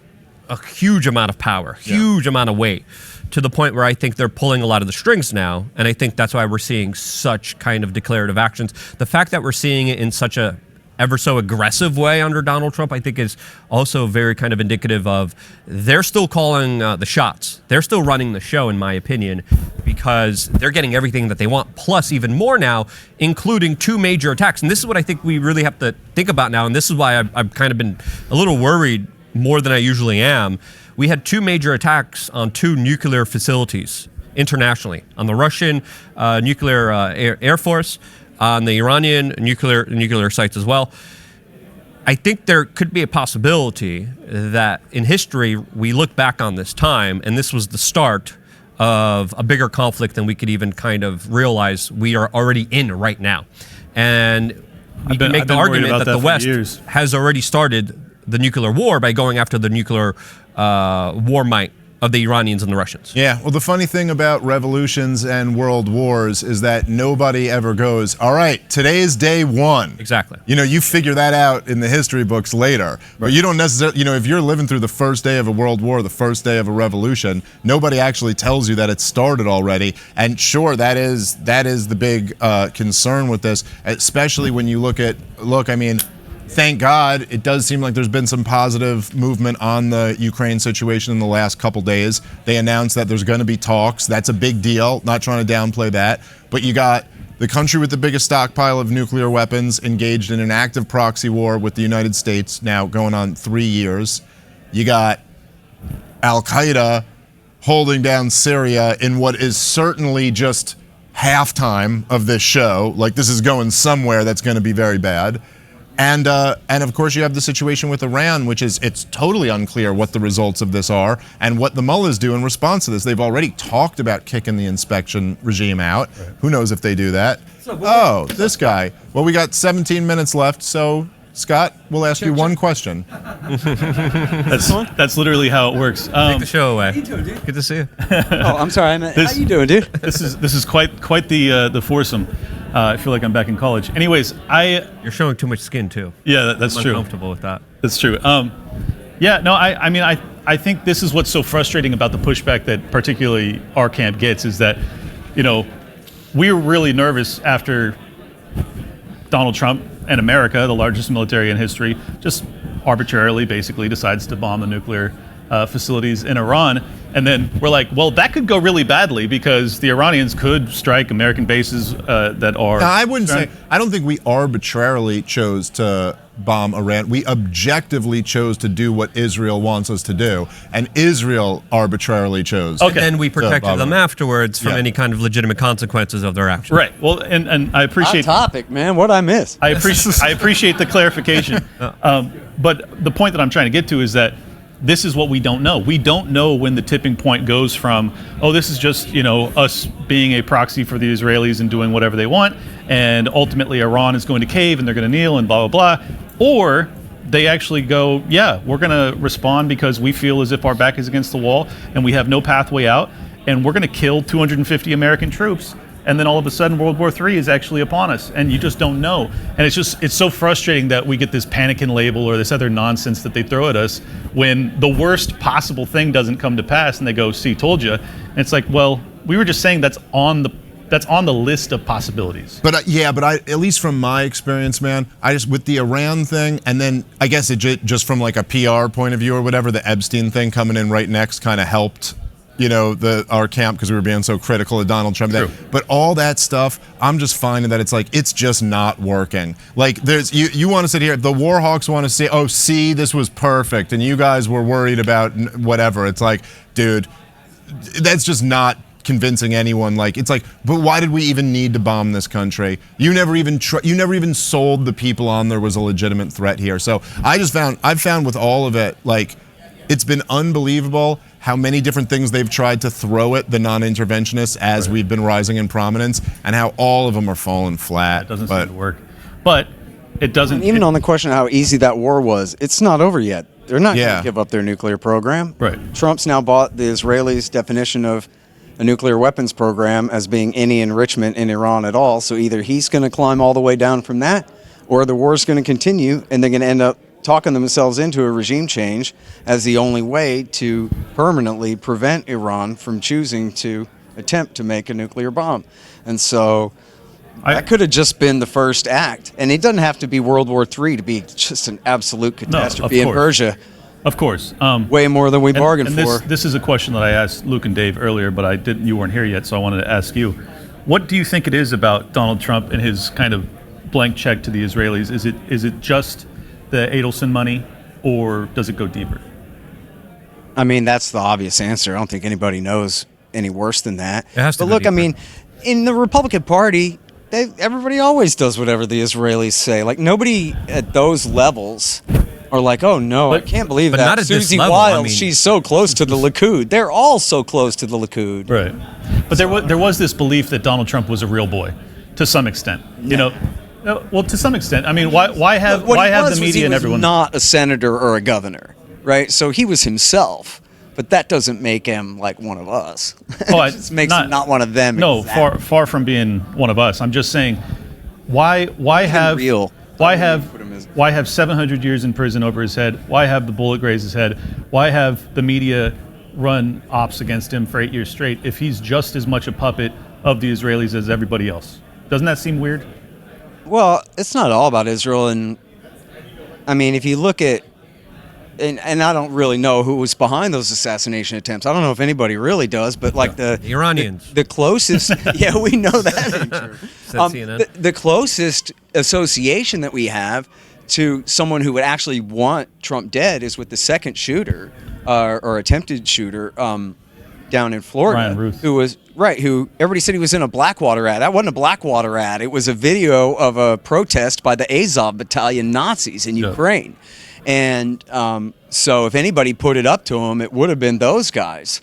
a huge amount of power, huge amount of weight, to the point where I think they're pulling a lot of the strings now, and I think that's why we're seeing such kind of declarative actions. The fact that we're seeing it in such a ever so aggressive way under Donald Trump, I think is also very kind of indicative of they're still calling the shots. They're still running the show, in my opinion, because they're getting everything that they want, plus even more now, including two major attacks. And this is what I think we really have to think about now, and this is why I've kind of been a little worried more than I usually am. We had two major attacks on two nuclear facilities internationally, on the Russian nuclear air force, on the Iranian nuclear sites as well. I think there could be a possibility that in history we look back on this time and this was the start of a bigger conflict than we could even kind of realize we are already in right now. And you can make the argument that the West has already started the nuclear war by going after the nuclear war might of the Iranians and the Russians. Yeah, well, the funny thing about revolutions and world wars is that nobody ever goes, all right, today's day one. Exactly. You figure that out in the history books later. But you don't necessarily, if you're living through the first day of a world war, the first day of a revolution, nobody actually tells you that it started already. And sure, that is the big concern with this, especially when you look, I mean, thank God, it does seem like there's been some positive movement on the Ukraine situation in the last couple days. They announced that there's going to be talks. That's a big deal. Not trying to downplay that. But you got the country with the biggest stockpile of nuclear weapons engaged in an active proxy war with the United States, now going on 3 years. You got Al-Qaeda holding down Syria in what is certainly just halftime of this show. Like, this is going somewhere that's going to be very bad. And of course, you have the situation with Iran, which is, it's totally unclear what the results of this are and what the mullahs do in response to this. They've already talked about kicking the inspection regime out. Right. Who knows if they do that? Oh, this guy. Well, we got 17 minutes left, so Scott, we'll ask you one question. That's literally how it works. Take the show away. How you doing, dude? Good to see you. Oh, I'm sorry. How you doing, dude? This is quite the foursome. I feel like I'm back in college. Anyways, You're showing too much skin too. Yeah, that's I'm true. uncomfortable with that. That's true. I think this is what's so frustrating about the pushback that particularly our camp gets is that, we were really nervous after Donald Trump and America, the largest military in history, just arbitrarily basically decides to bomb the nuclear facilities in Iran. And then we're like, well, that could go really badly because the Iranians could strike American bases that are... Now, I wouldn't say, I don't think we arbitrarily chose to bomb Iran. We objectively chose to do what Israel wants us to do. And Israel arbitrarily chose. Okay. And then we protected them afterwards from Yeah. any kind of legitimate consequences of their actions. Right. Well, and I appreciate... Hot topic, man. What'd I miss? I appreciate the clarification. But the point that I'm trying to get to is that this is what we don't know. We don't know when the tipping point goes from, oh, this is just, us being a proxy for the Israelis and doing whatever they want, and ultimately Iran is going to cave and they're going to kneel and blah, blah, blah. Or they actually go, yeah, we're going to respond because we feel as if our back is against the wall and we have no pathway out, and we're going to kill 250 American troops. And then all of a sudden World War III is actually upon us, and you just don't know. And it's so frustrating that we get this panicking label or this other nonsense that they throw at us when the worst possible thing doesn't come to pass, and they go, see, told you. And it's like, well, we were just saying that's on the list of possibilities. But at least from my experience, man, I just, with the Iran thing, and then I guess it just from like a PR point of view or whatever, the Epstein thing coming in right next kind of helped, our camp, because we were being so critical of Donald Trump. But all that stuff, I'm just finding that it's just not working. Like, you want to sit here, the war hawks want to say, oh, see, this was perfect, and you guys were worried about whatever. It's like, dude, that's just not convincing anyone. Like, it's like, but why did we even need to bomb this country? You never even sold the people on there was a legitimate threat here. So I've found with all of it, like, it's been unbelievable how many different things they've tried to throw at the non-interventionists as we've been rising in prominence, and how all of them are falling flat. It doesn't seem to work. But it doesn't... Even on the question of how easy that war was, it's not over yet. They're not going to give up their nuclear program. Right. Trump's now bought the Israelis' definition of a nuclear weapons program as being any enrichment in Iran at all. So either he's going to climb all the way down from that, or the war's going to continue, and they're going to end up talking themselves into a regime change as the only way to permanently prevent Iran from choosing to attempt to make a nuclear bomb. And so that could have just been the first act. And it doesn't have to be World War III to be just an absolute catastrophe in Persia. Of course. Way more than we bargained for. This is a question that I asked Luke and Dave earlier, but you weren't here yet, so I wanted to ask you. What do you think it is about Donald Trump and his kind of blank check to the Israelis? Is it just the Adelson money, or does it go deeper? I mean, that's the obvious answer. I don't think anybody knows any worse than that. It has to but go look, deeper. I mean, in the Republican Party, everybody always does whatever the Israelis say. Like, nobody at those levels are like, oh no, I can't believe but that. not at this Susie level, Wiles, I mean- she's so close to the Likud. They're all so close to the Likud. Right. But there was this belief that Donald Trump was a real boy, to some extent. Well, to some extent. I mean, why have the media and everyone? He was not a senator or a governor, right? So he was himself, but that doesn't make him like one of us. Oh, it just makes him not one of them. No, exactly. far from being one of us. I'm just saying, why have 700 years in prison over his head? Why have the bullet graze his head? Why have the media run ops against him for 8 years straight if he's just as much a puppet of the Israelis as everybody else? Doesn't that seem weird? Well, it's not all about Israel, and I mean, if you look at and I don't really know who was behind those assassination attempts. I don't know if anybody really does, but like the Iranians. the closest, yeah, we know that ain't true. Said CNN. The closest association that we have to someone who would actually want Trump dead is with the second shooter or attempted shooter down in Florida, Ryan Ruth. who everybody said he was in a Blackwater ad. That wasn't a Blackwater ad. It was a video of a protest by the Azov battalion Nazis in Ukraine. And so if anybody put it up to him, it would have been those guys.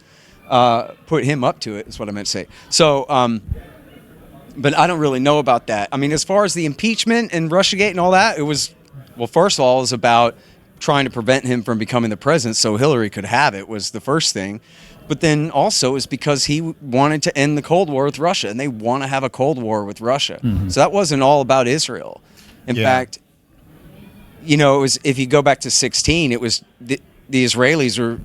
Put him up to it is what I meant to say. So, but I don't really know about that. I mean, as far as the impeachment and Russiagate and all that, it was, well, first of all, it was about trying to prevent him from becoming the president so Hillary could have it was the first thing. But then also is because he wanted to end the Cold War with Russia, and they want to have a Cold War with Russia. So that wasn't all about Israel. In fact, you know, it was, if you go back to 16, it was the Israelis were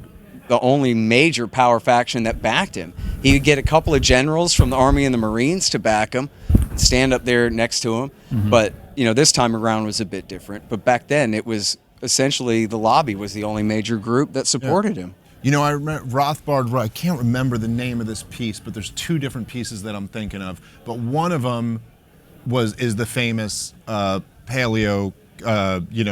the only major power faction that backed him. He would get a couple of generals from the Army and the Marines to back him, and stand up there next to him. But, you know, this time around was a bit different. But back then it was essentially the lobby was the only major group that supported him. You know, I remember Rothbard, I can't remember the name of this piece, but there's two different pieces that I'm thinking of. But one of them is the famous paleo, paleo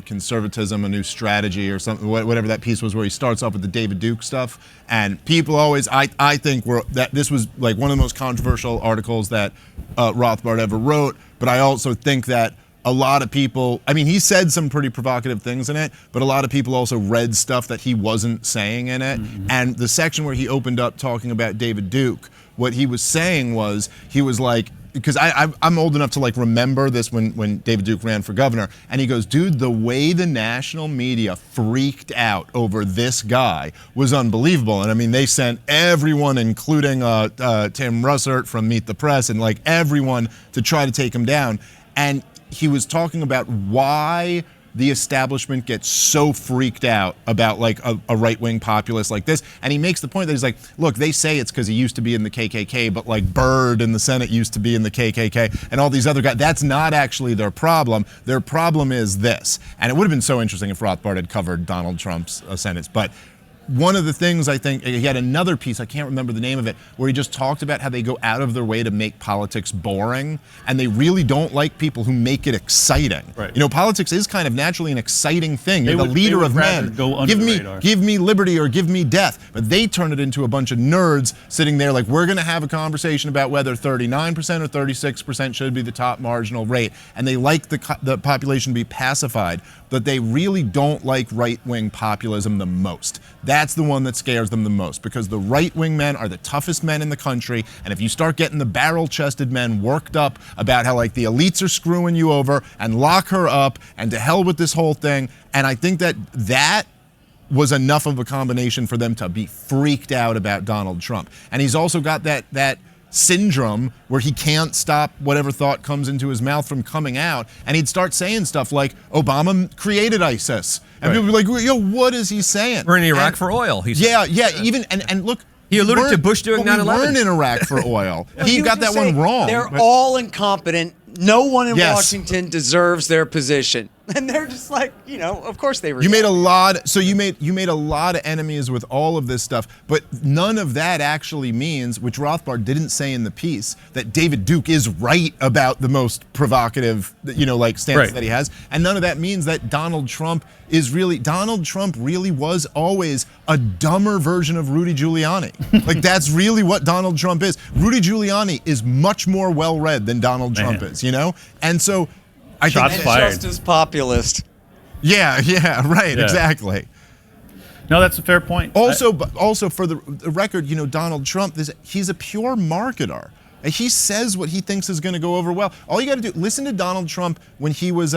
conservatism, a new strategy or something, whatever that piece was, where he starts off with the David Duke stuff. And people always, I think that this was like one of the most controversial articles that Rothbard ever wrote. But I also think that a lot of people, I mean, he said some pretty provocative things in it, but a lot of people also read stuff that he wasn't saying in it. And the section where he opened up talking about David Duke, what he was saying was, he was like, because I'm old enough to like remember this when David Duke ran for governor, and he goes, dude, the way the national media freaked out over this guy was unbelievable. And I mean, they sent everyone, including Tim Russert from Meet the Press, and like everyone to try to take him down. And he was talking about why the establishment gets so freaked out about like a right-wing populist like this. And he makes the point that he's like, look, they say it's because he used to be in the KKK, but like Byrd in the Senate used to be in the KKK, and all these other guys. That's not actually their problem. Their problem is this. And it would have been so interesting if Rothbard had covered Donald Trump's sentence. But one of the things, I think, he had another piece, I can't remember the name of it, where he just talked about how they go out of their way to make politics boring, and they really don't like people who make it exciting. Right. You know, politics is kind of naturally an exciting thing. You're the They leader would of rather men. go under the radar. Give me liberty or give me death. But they turn it into a bunch of nerds sitting there like, we're going to have a conversation about whether 39% or 36% should be the top marginal rate. And they like the population to be pacified, but they really don't like right-wing populism the most. That's the one that scares them the most, because the right-wing men are the toughest men in the country, and if you start getting the barrel-chested men worked up about how like the elites are screwing you over and lock her up and to hell with this whole thing, and I think that was enough of a combination for them to be freaked out about Donald Trump. And he's also got that syndrome where he can't stop whatever thought comes into his mouth from coming out, and he'd start saying stuff like Obama created ISIS, and people would be like, yo, what is he saying? We're in Iraq for oil, he said. Yeah, even and look, he alluded to Bush doing 9/11. We weren't in Iraq for oil. He You got just that one say wrong. They're but- all incompetent. No one in Yes. Washington deserves their position, and they're just like, you know, of course they. You made a lot. So you made a lot of enemies with all of this stuff, but none of that actually means, which Rothbard didn't say in the piece, that David Duke is right about the most provocative, like stance that he has, and none of that means that Donald Trump really was always a dumber version of Rudy Giuliani. Like that's really what Donald Trump is. Rudy Giuliani is much more well-read than Donald Trump is, and so. I Shots think fired. Just as populist. Yeah, right, exactly. No, that's a fair point. Also for the record, Donald Trump, he's a pure marketer. He says what he thinks is going to go over well. All you got to do, listen to Donald Trump when he was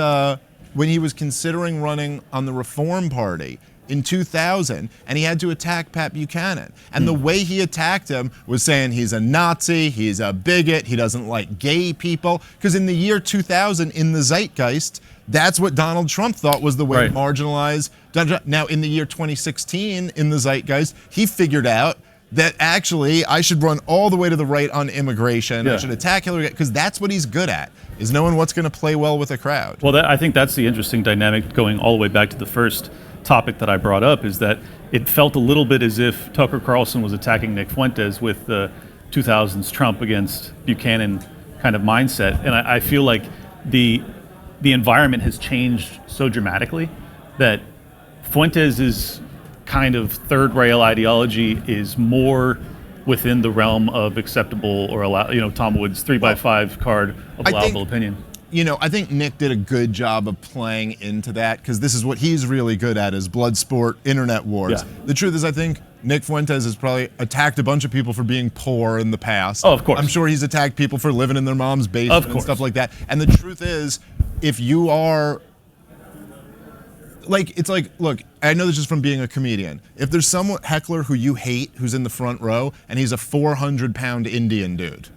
considering running on the Reform Party in 2000, and he had to attack Pat Buchanan. And the way he attacked him was saying he's a Nazi, he's a bigot, he doesn't like gay people. Because in the year 2000, in the zeitgeist, that's what Donald Trump thought was the way to marginalize. Now, in the year 2016, in the zeitgeist, he figured out that actually I should run all the way to the right on immigration. Yeah. I should attack Hillary because that's what he's good at, is knowing what's going to play well with a crowd. Well, I think that's the interesting dynamic going all the way back to the first topic that I brought up, is that it felt a little bit as if Tucker Carlson was attacking Nick Fuentes with the 2000s Trump against Buchanan kind of mindset. And I feel like the environment has changed so dramatically that Fuentes' kind of third rail ideology is more within the realm of acceptable or allow, Tom Wood's 3x5 card of allowable opinion. I think Nick did a good job of playing into that, because this is what he's really good at, is blood sport, internet wars. Yeah. The truth is, I think Nick Fuentes has probably attacked a bunch of people for being poor in the past. Oh, of course. I'm sure he's attacked people for living in their mom's basement and stuff like that. And the truth is, if you are... look, I know this is from being a comedian. If there's some heckler who you hate who's in the front row, and he's a 400-pound Indian dude,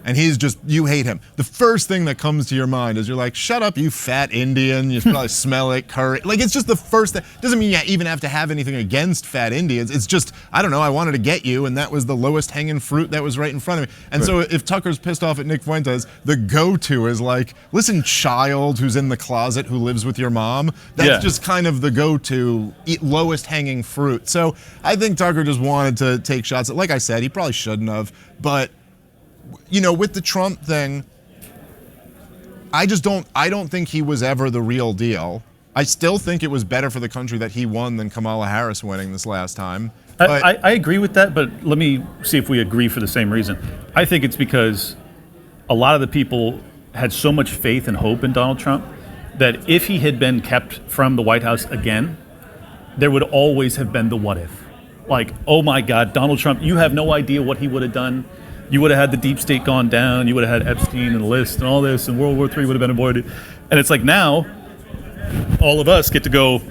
and you hate him, the first thing that comes to your mind is you're like, shut up, you fat Indian, you probably smell like curry. It's just the first thing. Doesn't mean you even have to have anything against fat Indians. It's just, I don't know, I wanted to get you, and that was the lowest hanging fruit that was right in front of me. And so if Tucker's pissed off at Nick Fuentes, the go-to is like, listen, child who's in the closet who lives with your mom. That's just kind of the go-to lowest hanging fruit. So I think Tucker just wanted to take shots at, like I said, he probably shouldn't have, but with the Trump thing, I don't think he was ever the real deal. I still think it was better for the country that he won than Kamala Harris winning this last time. I agree with that, but let me see if we agree for the same reason. I think it's because a lot of the people had so much faith and hope in Donald Trump that if he had been kept from the White House again, there would always have been the what if. Like, oh my God, Donald Trump, you have no idea what he would have done. You would have had the deep state gone down. You would have had Epstein and the list and all this, and World War III would have been avoided. And it's like now, all of us get to go,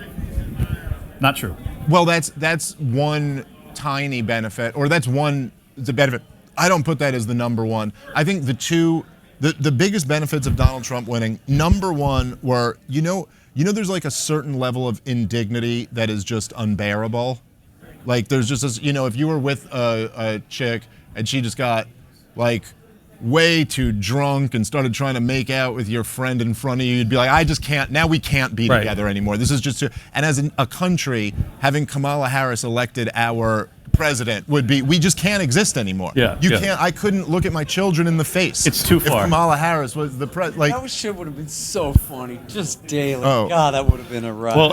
not true. Well, that's one tiny benefit, or that's the benefit. I don't put that as the number one. I think the biggest benefits of Donald Trump winning, number one, were, there's like a certain level of indignity that is just unbearable. Like there's just this, if you were with a chick and she just got like way too drunk and started trying to make out with your friend in front of you, you'd be like, I just can't, now we can't be together anymore. This is just, and as a country, having Kamala Harris elected our president would be, we just can't exist anymore. Can't, I couldn't look at my children in the face. It's too far. If Kamala Harris was the president. That shit would have been so funny, just daily. Oh. God, that would have been a ride. Well,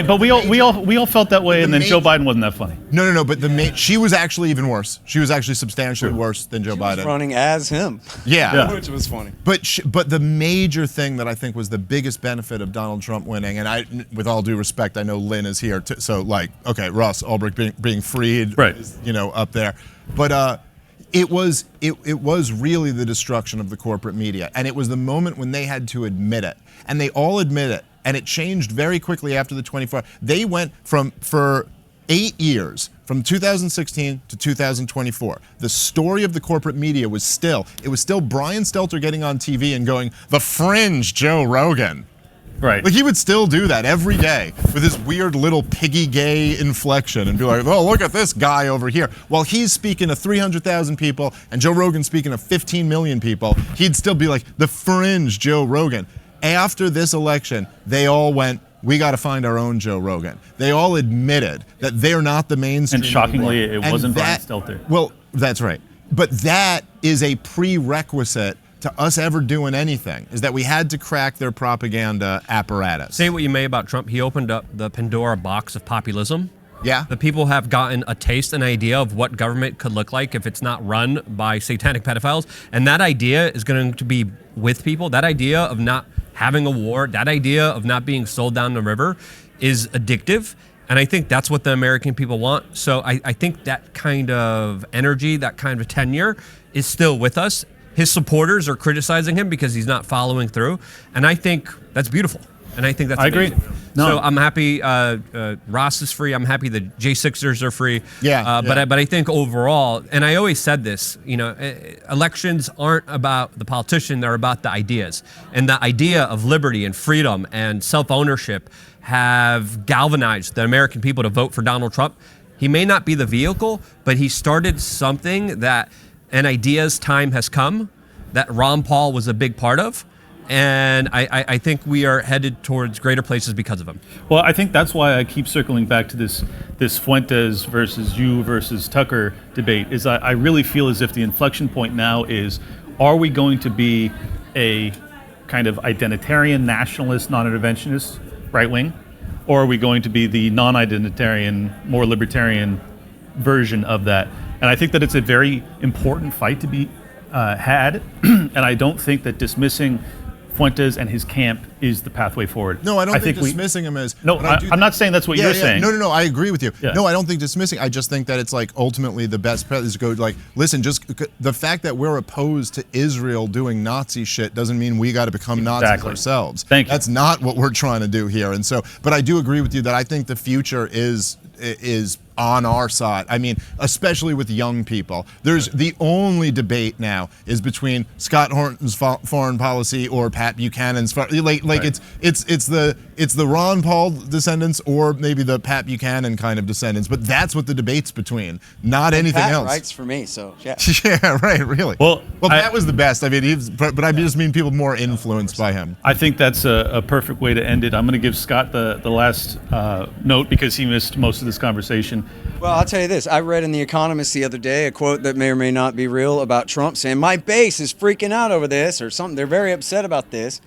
but we all felt that way, and then Joe Biden wasn't that funny. No, but she was actually even worse. She was actually substantially worse than Joe Biden. Was running as him. Yeah. Which was funny. But the major thing that I think was the biggest benefit of Donald Trump winning, and I, with all due respect, I know Lynn is here, so okay, Russ Ulbricht being freed, is, up there, but it was really the destruction of the corporate media, and it was the moment when they had to admit it, and they all admit it, and it changed very quickly after the 24. They went for 8 years, from 2016 to 2024. The story of the corporate media was still Brian Stelter getting on TV and going, "The Fringe, Joe Rogan." Right. Like he would still do that every day with his weird little piggy gay inflection and be like, oh, look at this guy over here. While he's speaking to 300,000 people and Joe Rogan's speaking to 15 million people, he'd still be like, the Fringe Joe Rogan. After this election, they all went, we got to find our own Joe Rogan. They all admitted that they're not the mainstream. And shockingly, anymore. it wasn't Brian Stelter. Well, that's right. But that is a prerequisite to us ever doing anything, is that we had to crack their propaganda apparatus. Say what you may about Trump, he opened up the Pandora box of populism. Yeah. The people have gotten a taste, an idea of what government could look like if it's not run by satanic pedophiles. And that idea is going to be with people. That idea of not having a war, that idea of not being sold down the river is addictive. And I think that's what the American people want. So I think that kind of energy, that kind of tenure is still with us. His supporters are criticizing him because he's not following through. And I think that's beautiful. And I think that's amazing. Agree. No. So I'm happy Ross is free. I'm happy the J6ers are free. Yeah. But I think overall, and I always said this, elections aren't about the politician, they're about the ideas. And the idea of liberty and freedom and self-ownership have galvanized the American people to vote for Donald Trump. He may not be the vehicle, but he started something that an idea's time has come that Ron Paul was a big part of. And I think we are headed towards greater places because of him. Well, I think that's why I keep circling back to this Fuentes versus you versus Tucker debate. Is I really feel as if the inflection point now is, are we going to be a kind of identitarian, nationalist, non-interventionist right wing, or are we going to be the non-identitarian, more libertarian version of that? And I think that it's a very important fight to be had, and I don't think that dismissing Fuentes and his camp is the pathway forward. No, I don't think dismissing him is. No, I'm not saying that's what you're saying. No, I agree with you. Yeah. No, I don't think dismissing. I just think that it's like ultimately the best path is to go like, listen, just the fact that we're opposed to Israel doing Nazi shit doesn't mean we got to become Nazis ourselves. Thank you. That's not what we're trying to do here. And so, but I do agree with you that I think the future is on our side. I mean, especially with young people. There's the only debate now is between Scott Horton's foreign policy or Pat Buchanan's it's the Ron Paul descendants or maybe the Pat Buchanan kind of descendants. But that's what the debate's between, not anything Pat else. writes for me, so yeah. Yeah, right, really. Well, Pat was the best. I mean, but I just mean people more influenced by him. I think that's a perfect way to end it. I'm going to give Scott the last note because he missed most of this conversation. Well, I'll tell you this. I read in The Economist the other day a quote that may or may not be real about Trump saying, my base is freaking out over this or something. They're very upset about this.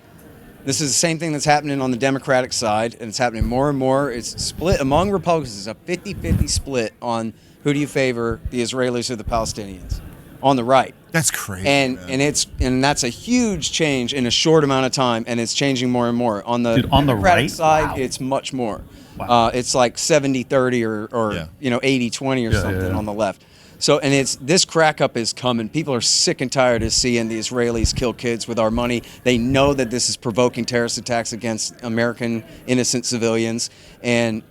This is the same thing that's happening on the Democratic side, and it's happening more and more. It's split among Republicans. It's a 50-50 split on who do you favor, the Israelis or the Palestinians, on the right. That's crazy. And that's a huge change in a short amount of time, and it's changing more and more. On the Democratic side, it's much more. Wow. It's like 70-30 or 80-20 or something on the left. So, and this crack up is coming. People are sick and tired of seeing the Israelis kill kids with our money. They know that this is provoking terrorist attacks against American innocent civilians. And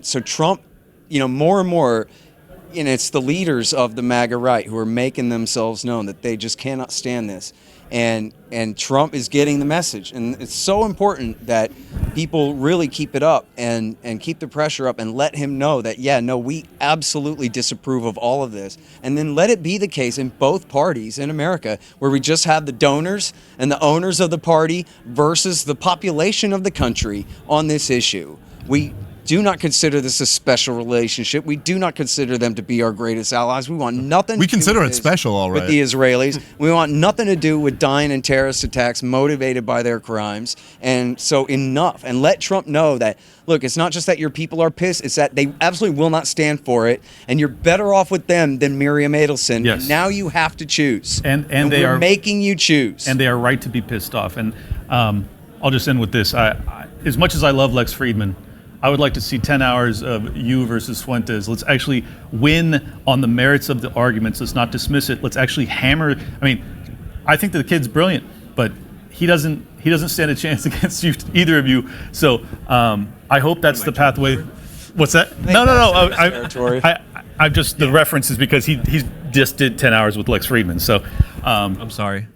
so Trump, more and more, it's the leaders of the MAGA right who are making themselves known that they just cannot stand this. And Trump is getting the message. And it's so important that people really keep it up and keep the pressure up and let him know that, we absolutely disapprove of all of this. And then let it be the case in both parties in America where we just have the donors and the owners of the party versus the population of the country on this issue. We do not consider this a special relationship. We do not consider them to be our greatest allies. We want nothing We to do consider with it special, all right. with the Israelis. We want nothing to do with dying in terrorist attacks motivated by their crimes. And so enough. And let Trump know that, look, it's not just that your people are pissed, it's that they absolutely will not stand for it. And you're better off with them than Miriam Adelson. Yes. And now you have to choose. And they are making you choose. And they are right to be pissed off. And I'll just end with this. I, as much as I love Lex Friedman, I would like to see 10 hours of you versus Fuentes. Let's actually win on the merits of the arguments. Let's not dismiss it. Let's actually hammer. I mean, I think that the kid's brilliant, but he doesn't stand a chance against you, either of you. So I hope that's the pathway. What's that? No. I just the reference is because he just did 10 hours with Lex Friedman. So I'm sorry.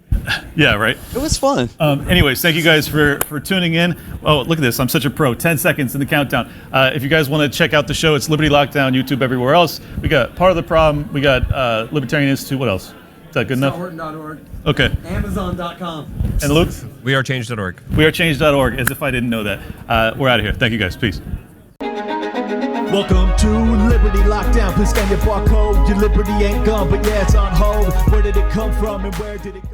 Yeah, right. It was fun. Anyways, thank you guys for tuning in. Oh, look at this. I'm such a pro. 10 seconds in the countdown. If you guys want to check out the show, it's Liberty Lockdown, YouTube, everywhere else. We got Part of the Problem. We got Libertarian Institute. What else? Is that good enough? Horton.org. Okay. Amazon.com. And Luke? WeAreChange.org. WeAreChange.org, as if I didn't know that. We're out of here. Thank you guys. Peace. Welcome to Liberty Lockdown. Please scan your barcode. Your liberty ain't gone, but yeah, it's on hold. Where did it come from and where did it go?